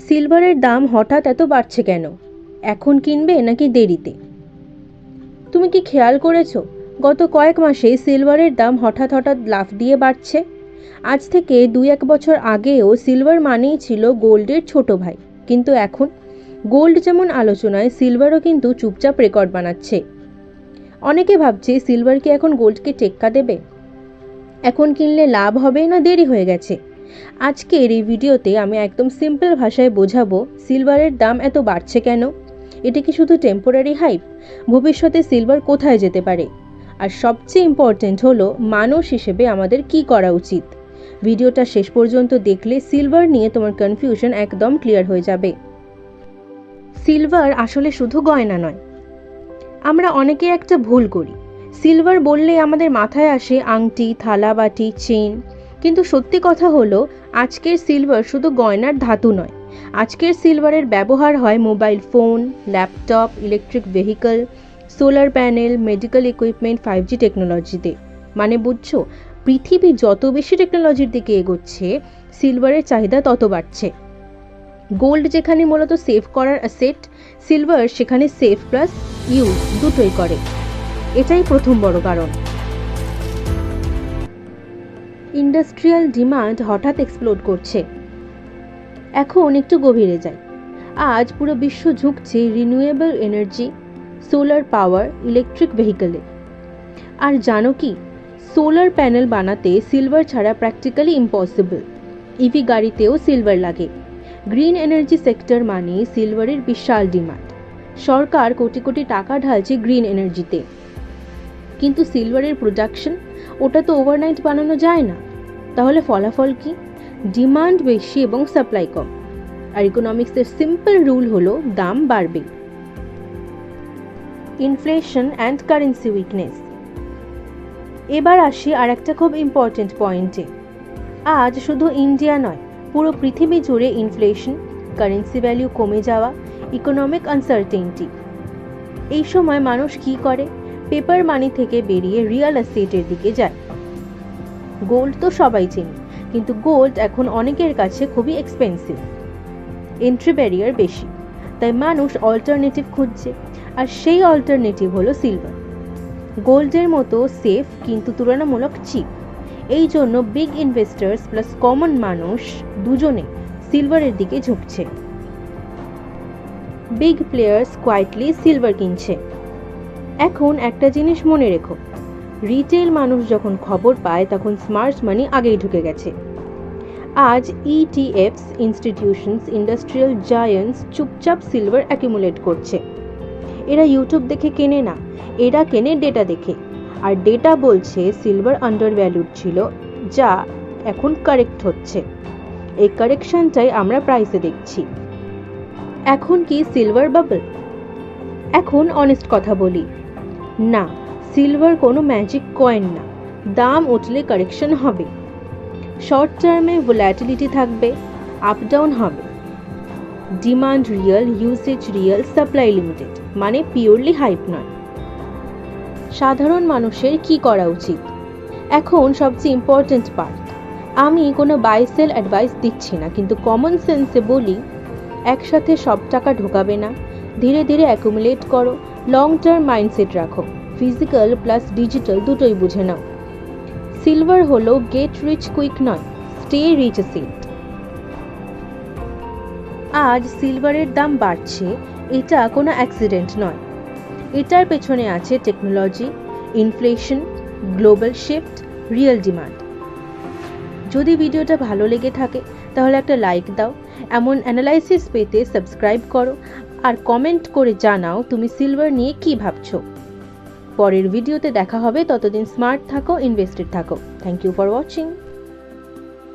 সিলভারের দাম হঠাৎ এত বাড়ছে কেন? এখন কিনবে নাকি দেরিতে? তুমি কি খেয়াল করেছো গত কয়েক মাসে সিলভারের দাম হঠাৎ হঠাৎ লাফ দিয়ে বাড়ছে? আজ থেকে 2-1 বছর আগেও সিলভার মানেই ছিল গোল্ডের ছোট ভাই, কিন্তু এখন গোল্ড যেমন আলোচনায়, সিলভারও কিন্তু চুপচাপ রেকর্ড বানাচ্ছে। অনেকে ভাবছে সিলভার কি এখন গোল্ডকে টেক্কা দেবে? এখন কিনলে লাভ হবে না দেরি হয়ে গেছে? আজকের এই ভিডিওতে আমি একদম সিম্পল ভাষায় বোঝাবো সিলভারের দাম এত বাড়ছে কেন, এটা কি শুধু টেম্পোরারি হাইপ, ভবিষ্যতে সিলভার কোথায় যেতে পারে, আর সবচেয়ে ইম্পর্টেন্ট হলো মানুষ হিসেবে আমাদের কি করা উচিত। ভিডিওটা শেষ পর্যন্ত দেখলে সিলভার নিয়ে তোমার কনফিউশন একদম ক্লিয়ার হয়ে যাবে। সিলভার আসলে শুধু গয়না নয়। আমরা অনেকে একটা ভুল করি, সিলভার বললে আমাদের মাথায় আসে আংটি, থালা বাটি, চেন। কিন্তু সত্যি কথা হলো আজকের সিলভার শুধু গয়নার ধাতু নয়। আজকের সিলভারের ব্যবহার হয় mobile phone, laptop, electric vehicle, solar panel, medical equipment, 5G টেকনোলজিতে। মানে বুঝছো, পৃথিবী যত বেশি টেকনোলজির দিকে এগোচ্ছে সিলভারের চাহিদা তত বাড়ছে। গোল্ড যেখানে মূলত সেভ করার অ্যাসেট, সিলভার সেখানে সেভ প্লাস ইউজ দুটোই করে। এটাই প্রথম বড় কারণ। ইন্ডাস্ট্রিয়াল ডিমান্ড হঠাৎ এক্সপ্লোড করছে। এখন একটু গভীরে যাই। আজ পুরো বিশ্ব ঝুঁকছে renewable energy, solar power, electric ভেহিকলে। আর জানো কি, সোলার প্যানেল বানাতে সিলভার ছাড়া প্র্যাকটিক্যালি ইম্পসিবল। ইভি গাড়িতেও সিলভার লাগে। গ্রিন এনার্জি সেক্টর মানে সিলভারের বিশাল ডিমান্ড। সরকার কোটি কোটি টাকা ঢালছে গ্রিন এনার্জিতে, কিন্তু সিলভারের প্রোডাকশন, ওটা তো ওভারনাইট বানানো যায় না। তাহলে ফলাফল কি? ডিমান্ড বেশি এবং সাপ্লাই কম। আর ইকোনমিক্সের সিম্পল রুল হলো দাম বাড়বে। Inflation and currency weakness. এবার আসি আর একটা খুব ইম্পর্টেন্ট পয়েন্টে। আজ শুধু ইন্ডিয়া নয়, পুরো পৃথিবী জুড়ে ইনফ্লেশন, কারেন্সি ভ্যালু কমে যাওয়া, ইকোনমিক আনসার্টেনটি। এই সময় মানুষ কি করে? পেপার মানি থেকে বেরিয়ে রিয়েল এস্টেটের দিকে যায়। গোল্ড তো সবাই চেনে, কিন্তু গোল্ড এখন অনেকের কাছে খুবই এক্সপেন্সিভ, এন্ট্রি ব্যারিয়ার বেশি। তাই মানুষ অল্টারনেটিভ খুঁজছে, আর সেই অল্টারনেটিভ হলো সিলভার। গোল্ডের মতো সেফ কিন্তু তুলনামূলক চিপ। এই জন্য বিগ ইনভেস্টার্স প্লাস কমন মানুষ দুজনে সিলভারের দিকে ঝুঁকছে। বিগ প্লেয়ার্স কোয়াইটলি সিলভার কিনছে। এখন একটা জিনিস মনে রেখো, রিটেল মানুষ যখন খবর পায় তখন স্মার্ট মানি আগেই ঢুকে গেছে। আজ ইটিএফস, ইনস্টিটিউশনস, ইন্ডাস্ট্রিয়াল জায়ান্টস চুপচাপ সিলভার অ্যাকুমুলেট করছে। এরা ইউটিউব দেখে কেনে না, এরা কেনে ডেটা দেখে। আর ডেটা বলছে সিলভার আন্ডার ভ্যালুড ছিল, যা এখন কারেক্ট হচ্ছে। এই কারেকশনটাই আমরা প্রাইসে দেখছি। এখন কি সিলভার বাবল? এখন অনেস্ট কথা বলি, না, সিলভার কোনো ম্যাজিক কয়েন না। দাম উঠলে কারেকশন হবে, শর্ট টার্মে ভোলাটিলিটি থাকবে, আপ ডাউন হবে। Demand real, usage real, supply limited, মানে পিওরলি হাইপ নয়। সাধারণ মানুষের কি করা উচিত? এখন সবচেয়ে ইম্পর্টেন্ট পার্ট। আমি কোনো বাই সেল অ্যাডভাইস দিচ্ছি না, কিন্তু কমন সেন্সে বলি, একসাথে সব টাকা ঢোকাবে না, ধীরে ধীরে অ্যাকুমুলেট করো, লং টার্ম মাইন্ডসেট রাখো, ফিজিক্যাল প্লাস ডিজিটাল দুটোই বুঝে নাও। সিলভার হলো গেট রিচ কুইক নয়, স্টে রিচ এসেট। আজ সিলভারের দাম বাড়ছে, এটা কোনো অ্যাক্সিডেন্ট নয়। এটার পেছনে আছে technology, inflation, global shift, real demand. যদি ভিডিওটা ভালো লেগে থাকে তাহলে একটা লাইক দাও, এমন অ্যানালাইসিস পেতে সাবস্ক্রাইব করো, আর কমেন্ট করে জানাও তুমি সিলভার নিয়ে কি ভাবছো। পরের ভিডিওতে দেখা হবে, ততদিন স্মার্ট থাকো, ইনভেস্টেড থাকো। Thank you for watching.